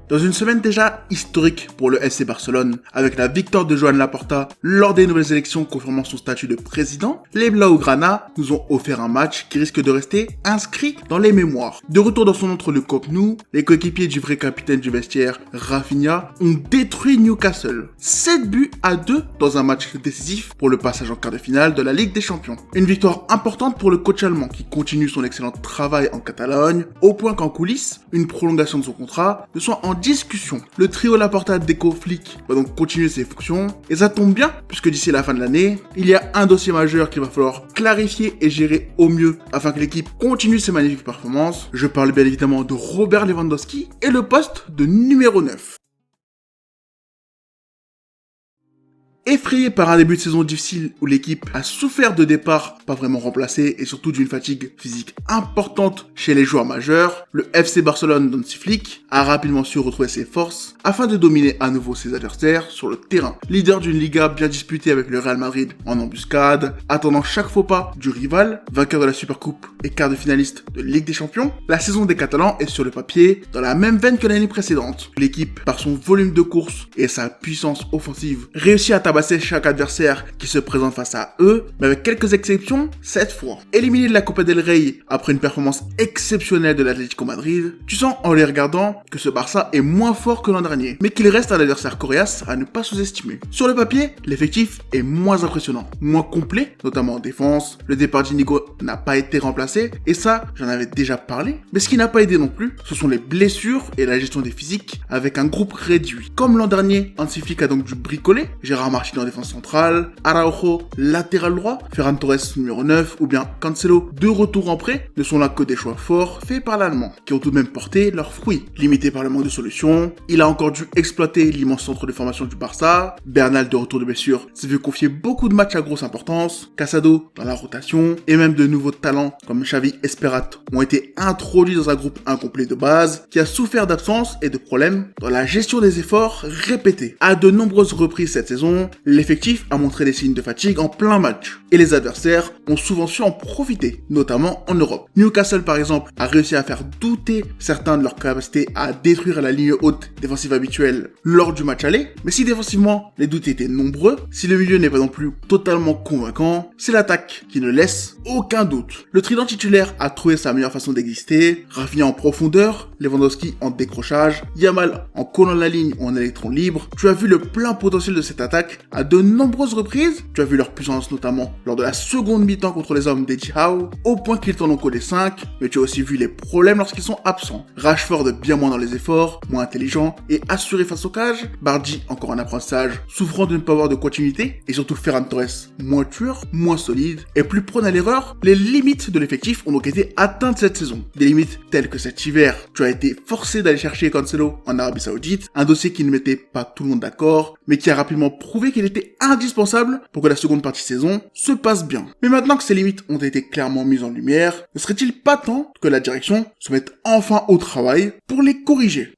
Dans une semaine déjà historique pour le FC Barcelone, avec la victoire de Joan Laporta lors des nouvelles élections confirmant son statut de président, les Blaugrana nous ont offert un match qui risque de rester inscrit dans les mémoires. De retour dans son entre le Camp Nou, les coéquipiers du vrai capitaine du vestiaire, Rafinha, ont détruit Newcastle. 7-2 dans un match décisif pour le passage en quart de finale de la Ligue des Champions. Une victoire importante pour le coach allemand qui continue son excellent travail en Catalogne, au point qu'en coulisses, une prolongation de son contrat ne soit en discussion. Le trio Laporta, Deco, Flick va donc continuer ses fonctions, et ça tombe bien, puisque d'ici la fin de l'année, il y a un dossier majeur qu'il va falloir clarifier et gérer au mieux afin que l'équipe continue ses magnifiques performances. Je parle bien évidemment de Robert Lewandowski et le poste de numéro 9. Effrayé par un début de saison difficile où l'équipe a souffert de départs pas vraiment remplacés et surtout d'une fatigue physique importante chez les joueurs majeurs, le FC Barcelone d'Hansi Flick a rapidement su retrouver ses forces afin de dominer à nouveau ses adversaires sur le terrain. Leader d'une Liga bien disputée avec le Real Madrid en embuscade, attendant chaque faux pas du rival, vainqueur de la Supercoupe et quart de finaliste de Ligue des Champions, la saison des Catalans est sur le papier dans la même veine que l'année précédente. L'équipe, par son volume de course et sa puissance offensive, réussit à tabasser chaque adversaire qui se présente face à eux, mais avec quelques exceptions cette fois. Éliminé de la Copa del Rey après une performance exceptionnelle de l'Atlético Madrid, tu sens en les regardant que ce Barça est moins fort que l'an dernier, mais qu'il reste un adversaire coriace à ne pas sous-estimer. Sur le papier, l'effectif est moins impressionnant, moins complet, notamment en défense. Le départ d'Inigo n'a pas été remplacé, et ça, j'en avais déjà parlé. Mais ce qui n'a pas aidé non plus, ce sont les blessures et la gestion des physiques avec un groupe réduit. Comme l'an dernier, Hansi Flick a donc dû bricoler. Gérard Martin en défense centrale, Araujo latéral droit, Ferran Torres numéro 9 ou bien Cancelo de retour en prêt ne sont là que des choix forts faits par l'Allemand qui ont tout de même porté leurs fruits. Limité par le manque de solutions, il a encore dû exploiter l'immense centre de formation du Barça. Bernal de retour de blessure s'est vu confier beaucoup de matchs à grosse importance, Casado dans la rotation et même de nouveaux talents comme Xavi Esperat ont été introduits dans un groupe incomplet de base qui a souffert d'absence et de problèmes dans la gestion des efforts répétés. À de nombreuses reprises cette saison, l'effectif a montré des signes de fatigue en plein match, et les adversaires ont souvent su en profiter, notamment en Europe. Newcastle par exemple a réussi à faire douter certains de leur capacité à détruire la ligne haute défensive habituelle lors du match aller, mais si défensivement les doutes étaient nombreux, si le milieu n'est pas non plus totalement convaincant, c'est l'attaque qui ne laisse aucun doute. Le trident titulaire a trouvé sa meilleure façon d'exister, Rafinha en profondeur, Lewandowski en décrochage, Yamal en collant la ligne ou en électron libre. Tu as vu le plein potentiel de cette attaque à de nombreuses reprises. Tu as vu leur puissance notamment lors de la seconde mi-temps contre les hommes d'Eddie Howe, au point qu'ils t'en ont collé 5, mais tu as aussi vu les problèmes lorsqu'ils sont absents. Rashford bien moins dans les efforts, moins intelligent et assuré face au cage, Bardi encore en apprentissage, souffrant de ne pas avoir de continuité, et surtout Ferran Torres moins tueur, moins solide et plus prône à l'erreur. Les limites de l'effectif ont donc été atteintes cette saison. Des limites telles que cet hiver, tu as été forcé d'aller chercher Cancelo en Arabie Saoudite, un dossier qui ne mettait pas tout le monde d'accord, mais qui a rapidement prouvé qu'il était indispensable pour que la seconde partie de saison se passe bien. Mais maintenant que ces limites ont été clairement mises en lumière, ne serait-il pas temps que la direction se mette enfin au travail pour les corriger ?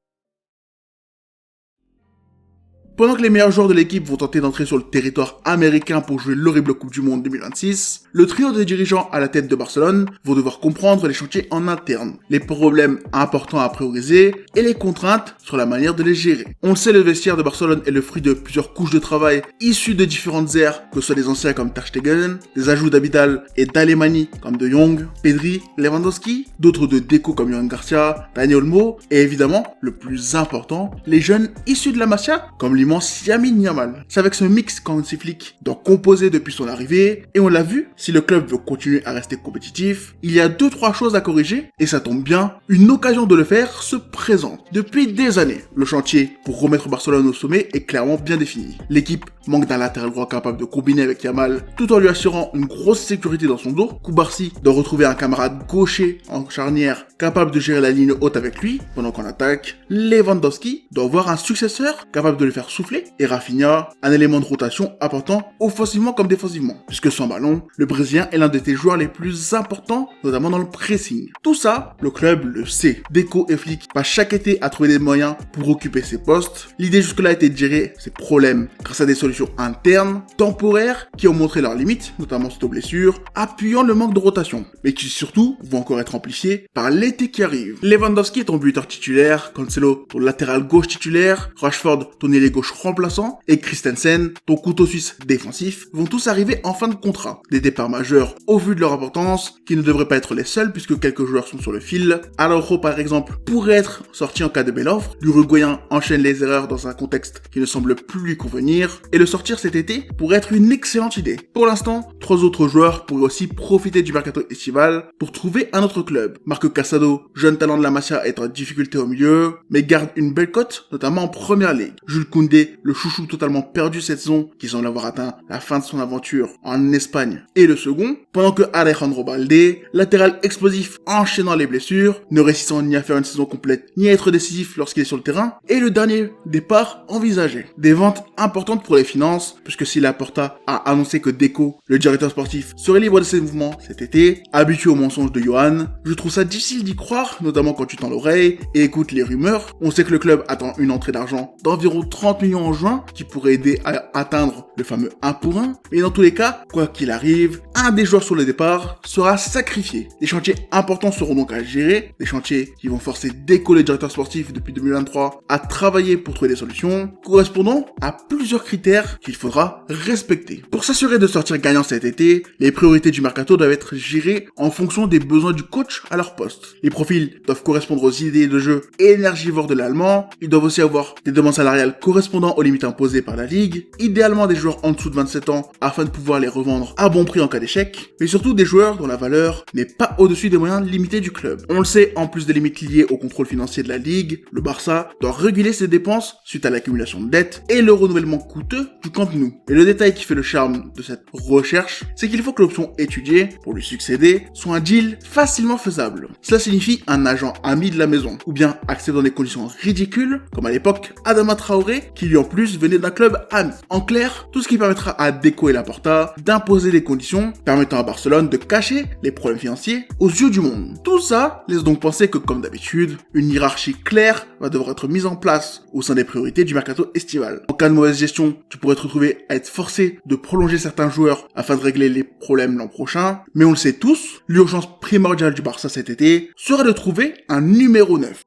Pendant que les meilleurs joueurs de l'équipe vont tenter d'entrer sur le territoire américain pour jouer l'horrible Coupe du Monde 2026, le trio de dirigeants à la tête de Barcelone vont devoir comprendre les chantiers en interne, les problèmes importants à prioriser et les contraintes sur la manière de les gérer. On le sait, le vestiaire de Barcelone est le fruit de plusieurs couches de travail issues de différentes ères, que ce soit des anciens comme Ter Stegen, des ajouts d'Abidal et d'Alemany comme De Jong, Pedri, Lewandowski, d'autres de Deco comme Johan Garcia, Dani Olmo et évidemment, le plus important, les jeunes issus de la Masia comme Lamine Yamal. C'est avec ce mix qu'Hansi Flick doit composer depuis son arrivée, et on l'a vu, si le club veut continuer à rester compétitif, il y a 2-3 choses à corriger, et ça tombe bien, une occasion de le faire se présente. Depuis des années, le chantier pour remettre Barcelone au sommet est clairement bien défini. L'équipe manque d'un latéral droit capable de combiner avec Yamal, tout en lui assurant une grosse sécurité dans son dos. Koubarsi doit retrouver un camarade gaucher en charnière capable de gérer la ligne haute avec lui pendant qu'on attaque. Lewandowski doit avoir un successeur capable de le faire souffler, et Rafinha, un élément de rotation apportant offensivement comme défensivement, puisque sans ballon, le Brésilien est l'un de tes joueurs les plus importants, notamment dans le pressing. Tout ça, le club le sait. Deco et Flick passent chaque été à trouver des moyens pour occuper ses postes. L'idée jusque-là était de gérer ses problèmes grâce à des solutions solutions internes, temporaires, qui ont montré leurs limites, notamment suite aux blessures, appuyant le manque de rotation, mais qui surtout vont encore être amplifiés par l'été qui arrive. Lewandowski est ton buteur titulaire, Cancelo ton latéral gauche titulaire, Rashford ton ailier gauche remplaçant, et Christensen, ton couteau suisse défensif, vont tous arriver en fin de contrat. Des départs majeurs au vu de leur importance, qui ne devraient pas être les seuls puisque quelques joueurs sont sur le fil. Araujo par exemple pourrait être sorti en cas de belle offre, l'Uruguayen enchaîne les erreurs dans un contexte qui ne semble plus lui convenir, et le sortir cet été pourrait être une excellente idée. Pour l'instant, 3 autres joueurs pourraient aussi profiter du mercato estival pour trouver un autre club. Marco Casado, jeune talent de la Masia, est en difficulté au milieu, mais garde une belle cote, notamment en première ligue. Jules Koundé, le chouchou totalement perdu cette saison, qui semble avoir atteint la fin de son aventure en Espagne, est le second, pendant que Alejandro Balde, latéral explosif enchaînant les blessures, ne réussissant ni à faire une saison complète, ni à être décisif lorsqu'il est sur le terrain, est le dernier départ envisagé. Des ventes importantes pour les finances, puisque si Laporta a annoncé que Deco, le directeur sportif, serait libre de ses mouvements cet été, habitué aux mensonges de Johan, je trouve ça difficile d'y croire, notamment quand tu tends l'oreille et écoutes les rumeurs. On sait que le club attend une entrée d'argent d'environ 30 millions en juin, qui pourrait aider à atteindre le fameux 1 pour 1, mais dans tous les cas, quoi qu'il arrive, un des joueurs sur le départ sera sacrifié. Des chantiers importants seront donc à gérer, des chantiers qui vont forcer Deco, le directeur sportif depuis 2023, à travailler pour trouver des solutions correspondant à plusieurs critères qu'il faudra respecter. Pour s'assurer de sortir gagnant cet été, les priorités du mercato doivent être gérées en fonction des besoins du coach à leur poste. Les profils doivent correspondre aux idées de jeu énergivores de l'Allemand, ils doivent aussi avoir des demandes salariales correspondant aux limites imposées par la Ligue, idéalement des joueurs en dessous de 27 ans afin de pouvoir les revendre à bon prix en cas d'échec, mais surtout des joueurs dont la valeur n'est pas au-dessus des moyens limités du club. On le sait, en plus des limites liées au contrôle financier de la Ligue, le Barça doit réguler ses dépenses suite à l'accumulation de dettes et le renouvellement coûteux du Camp Nou. Et le détail qui fait le charme de cette recherche, c'est qu'il faut que l'option étudiée pour lui succéder soit un deal facilement faisable. Cela signifie un agent ami de la maison, ou bien accepter dans des conditions ridicules, comme à l'époque Adama Traoré, qui lui en plus venait d'un club ami. En clair, tout ce qui permettra à Deco et Laporta d'imposer des conditions permettant à Barcelone de cacher les problèmes financiers aux yeux du monde. Tout ça laisse donc penser que, comme d'habitude, une hiérarchie claire va devoir être mise en place au sein des priorités du mercato estival. En cas de mauvaise gestion, tu pourrais te retrouver à être forcé de prolonger certains joueurs afin de régler les problèmes l'an prochain, mais on le sait tous, l'urgence primordiale du Barça cet été sera de trouver un numéro 9.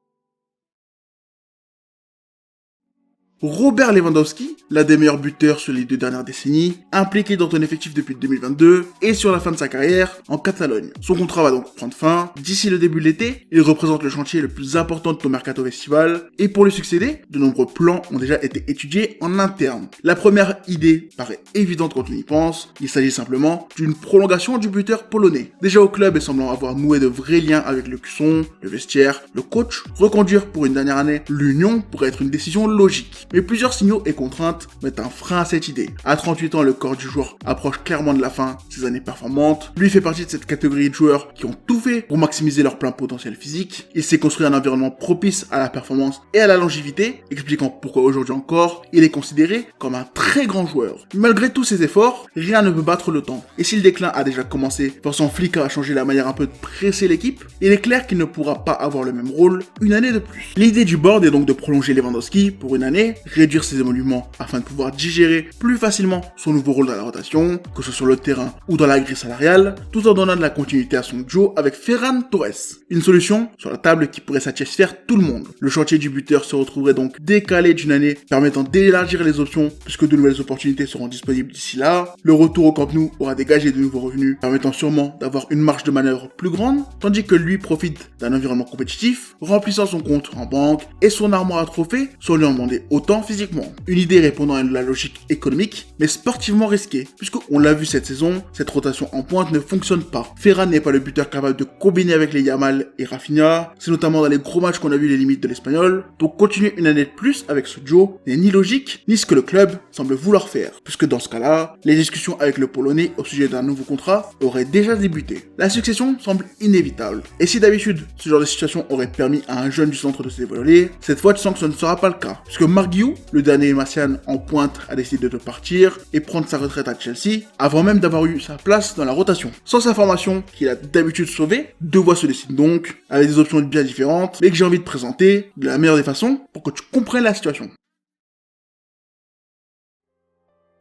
Robert Lewandowski, l'un des meilleurs buteurs sur les 2 dernières décennies, impliqué dans ton effectif depuis 2022 et sur la fin de sa carrière en Catalogne. Son contrat va donc prendre fin d'ici le début de l'été. Il représente le chantier le plus important de ton mercato estival et pour lui succéder, de nombreux plans ont déjà été étudiés en interne. La première idée paraît évidente quand on y pense. Il s'agit simplement d'une prolongation du buteur polonais. Déjà au club et semblant avoir noué de vrais liens avec le cuisson, le vestiaire, le coach, reconduire pour une dernière année l'Union pourrait être une décision logique. Mais plusieurs signaux et contraintes mettent un frein à cette idée. À 38 ans, le corps du joueur approche clairement de la fin de ses années performantes. Lui fait partie de cette catégorie de joueurs qui ont tout fait pour maximiser leur plein potentiel physique. Il s'est construit un environnement propice à la performance et à la longévité, expliquant pourquoi aujourd'hui encore, il est considéré comme un très grand joueur. Malgré tous ses efforts, rien ne peut battre le temps. Et si le déclin a déjà commencé, forçant Flick à changer la manière un peu de presser l'équipe, il est clair qu'il ne pourra pas avoir le même rôle une année de plus. L'idée du board est donc de prolonger Lewandowski pour une année, réduire ses émoluments afin de pouvoir digérer plus facilement son nouveau rôle dans la rotation, que ce soit sur le terrain ou dans la grille salariale, tout en donnant de la continuité à son duo avec Ferran Torres. Une solution sur la table qui pourrait satisfaire tout le monde. Le chantier du buteur se retrouverait donc décalé d'une année, permettant d'élargir les options puisque de nouvelles opportunités seront disponibles d'ici là. Le retour au Camp Nou aura dégagé de nouveaux revenus, permettant sûrement d'avoir une marge de manœuvre plus grande, tandis que lui profite d'un environnement compétitif, remplissant son compte en banque et son armoire à trophées sans lui en demander autant physiquement. Une idée répondant à la logique économique, mais sportivement risquée, puisque on l'a vu cette saison, cette rotation en pointe ne fonctionne pas. Ferran n'est pas le buteur capable de combiner avec les Yamal et Rafinha, c'est notamment dans les gros matchs qu'on a vu les limites de l'Espagnol, donc continuer une année de plus avec ce duo n'est ni logique, ni ce que le club semble vouloir faire, puisque dans ce cas-là, les discussions avec le Polonais au sujet d'un nouveau contrat auraient déjà débuté. La succession semble inévitable, et si d'habitude, ce genre de situation aurait permis à un jeune du centre de se dévoiler, cette fois tu sens que ce ne sera pas le cas, puisque Marc Guiu, le dernier Massian en pointe, a décidé de partir et prendre sa retraite à Chelsea, avant même d'avoir eu sa place dans la rotation. Sans sa formation, qu'il a d'habitude sauvée, 2 voix se décident donc, avec des options bien différentes, mais que j'ai envie de présenter de la meilleure des façons pour que tu comprennes la situation.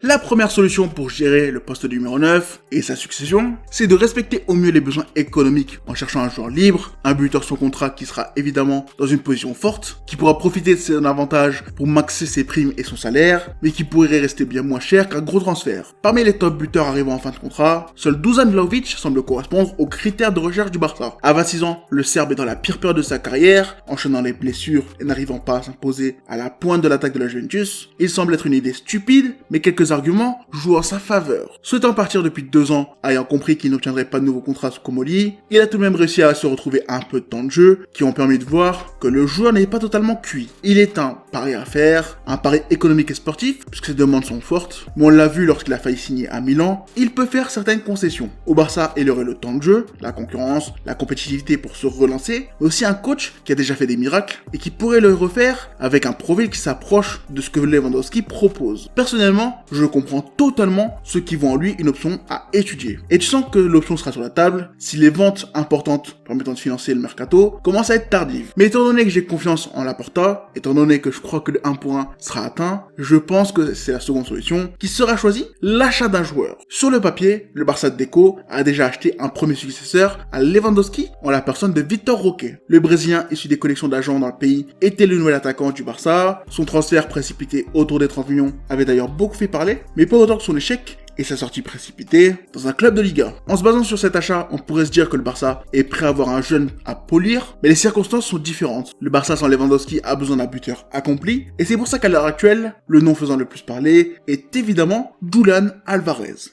La première solution pour gérer le poste de numéro 9 et sa succession, c'est de respecter au mieux les besoins économiques en cherchant un joueur libre, un buteur sous contrat qui sera évidemment dans une position forte, qui pourra profiter de son avantage pour maxer ses primes et son salaire, mais qui pourrait rester bien moins cher qu'un gros transfert. Parmi les top buteurs arrivant en fin de contrat, seul Dusan Vlahovic semble correspondre aux critères de recherche du Barça. À 26 ans, le Serbe est dans la pire période de sa carrière, enchaînant les blessures et n'arrivant pas à s'imposer à la pointe de l'attaque de la Juventus. Il semble être une idée stupide, mais quelques arguments jouent en sa faveur. Souhaitant partir depuis 2 ans, ayant compris qu'il n'obtiendrait pas de nouveau contrat sous Comoli, il a tout de même réussi à se retrouver un peu de temps de jeu, qui ont permis de voir que le joueur n'est pas totalement cuit. Il est un pari à faire, un pari économique et sportif, puisque ses demandes sont fortes, mais on l'a vu lorsqu'il a failli signer à Milan, il peut faire certaines concessions. Au Barça, il aurait le temps de jeu, la concurrence, la compétitivité pour se relancer, mais aussi un coach qui a déjà fait des miracles et qui pourrait le refaire avec un profil qui s'approche de ce que Lewandowski propose. Personnellement, je comprends totalement ceux qui voient en lui une option à étudier. Et tu sens que l'option sera sur la table si les ventes importantes permettant de financer le mercato commencent à être tardives. Mais étant donné que j'ai confiance en Laporta, étant donné que je crois que le 1 pour 1 sera atteint, je pense que c'est la seconde solution qui sera choisie, l'achat d'un joueur. Sur le papier, le Barça de Deco a déjà acheté un premier successeur à Lewandowski en la personne de Vitor Roque. Le Brésilien issu des collections d'agents dans le pays était le nouvel attaquant du Barça. Son transfert précipité autour des 30 millions avait d'ailleurs beaucoup fait parler, mais pas autant que son échec et sa sortie précipitée dans un club de Liga. En se basant sur cet achat, on pourrait se dire que le Barça est prêt à avoir un jeune à polir, mais les circonstances sont différentes. Le Barça sans Lewandowski a besoin d'un buteur accompli, et c'est pour ça qu'à l'heure actuelle, le nom faisant le plus parler est évidemment Julián Alvarez.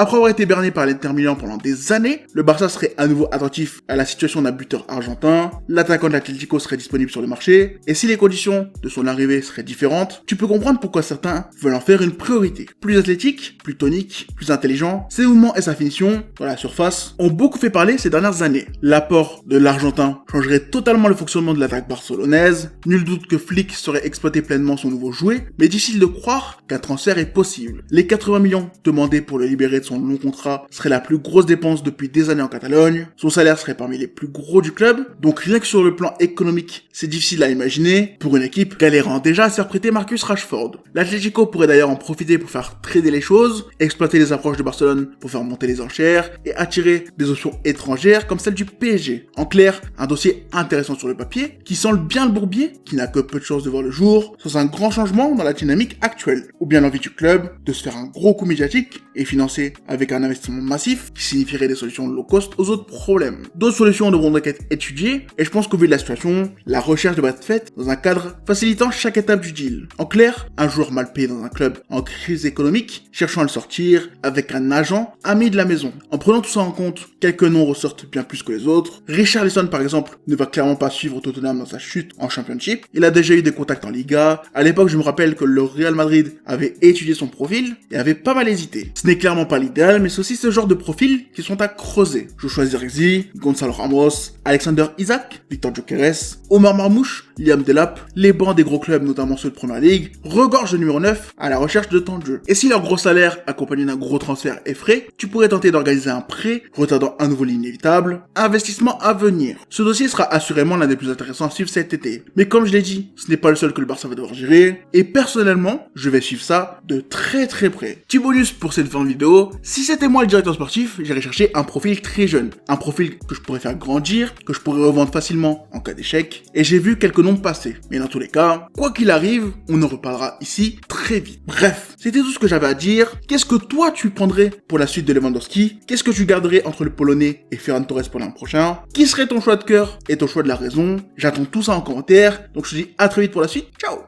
Après avoir été berné par l'Inter Milan pendant des années, le Barça serait à nouveau attentif à la situation d'un buteur argentin, l'attaquant de l'Atlético serait disponible sur le marché, et si les conditions de son arrivée seraient différentes, tu peux comprendre pourquoi certains veulent en faire une priorité. Plus athlétique, plus tonique, plus intelligent, ses mouvements et sa finition, dans la surface, ont beaucoup fait parler ces dernières années. L'apport de l'Argentin changerait totalement le fonctionnement de l'attaque barcelonaise, nul doute que Flick saurait exploiter pleinement son nouveau jouet, mais difficile de croire qu'un transfert est possible. Les 80 millions demandés pour le libérer de son long contrat serait la plus grosse dépense depuis des années en Catalogne, son salaire serait parmi les plus gros du club, donc rien que sur le plan économique, c'est difficile à imaginer pour une équipe galérant déjà à se faire prêter Marcus Rashford. L'Atlético pourrait d'ailleurs en profiter pour faire trader les choses, exploiter les approches de Barcelone pour faire monter les enchères et attirer des options étrangères comme celle du PSG. En clair, un dossier intéressant sur le papier qui sent bien le bourbier, qui n'a que peu de chances de voir le jour, sans un grand changement dans la dynamique actuelle, ou bien l'envie du club de se faire un gros coup médiatique et financer avec un investissement massif qui signifierait des solutions low cost aux autres problèmes. D'autres solutions devront donc être étudiées et je pense qu'au vu de la situation, la recherche devrait être faite dans un cadre facilitant chaque étape du deal. En clair, un joueur mal payé dans un club en crise économique, cherchant à le sortir avec un agent ami de la maison. En prenant tout ça en compte, quelques noms ressortent bien plus que les autres. Richarlison par exemple ne va clairement pas suivre Tottenham dans sa chute en Championship. Il a déjà eu des contacts en Liga. À l'époque, je me rappelle que le Real Madrid avait étudié son profil et avait pas mal hésité. Ce n'est clairement pas l'idéal, mais c'est aussi ce genre de profils qui sont à creuser. Joshua Zirkzee, Gonzalo Ramos, Alexander Isak, Victor Gyökeres, Omar Marmouche, Liam Delap, les bancs des gros clubs, notamment ceux de Première Ligue, regorgent de numéro 9 à la recherche de temps de jeu. Et si leur gros salaire accompagné d'un gros transfert est frais, tu pourrais tenter d'organiser un prêt, retardant un nouveau inévitable, investissement à venir. Ce dossier sera assurément l'un des plus intéressants à suivre cet été. Mais comme je l'ai dit, ce n'est pas le seul que le Barça va devoir gérer, et personnellement, je vais suivre ça de très près. Petit bonus pour cette fin de vidéo, si c'était moi le directeur sportif, j'irais chercher un profil très jeune, un profil que je pourrais faire grandir, que je pourrais revendre facilement en cas d'échec, et j'ai vu quelques noms passer. Mais dans tous les cas, quoi qu'il arrive, on en reparlera ici très vite. Bref, c'était tout ce que j'avais à dire. Qu'est-ce que toi tu prendrais pour la suite de Lewandowski? Qu'est-ce que tu garderais entre le Polonais et Ferran Torres pour l'an prochain? Qui serait ton choix de cœur et ton choix de la raison? J'attends tout ça en commentaire, donc je te dis à très vite pour la suite. Ciao!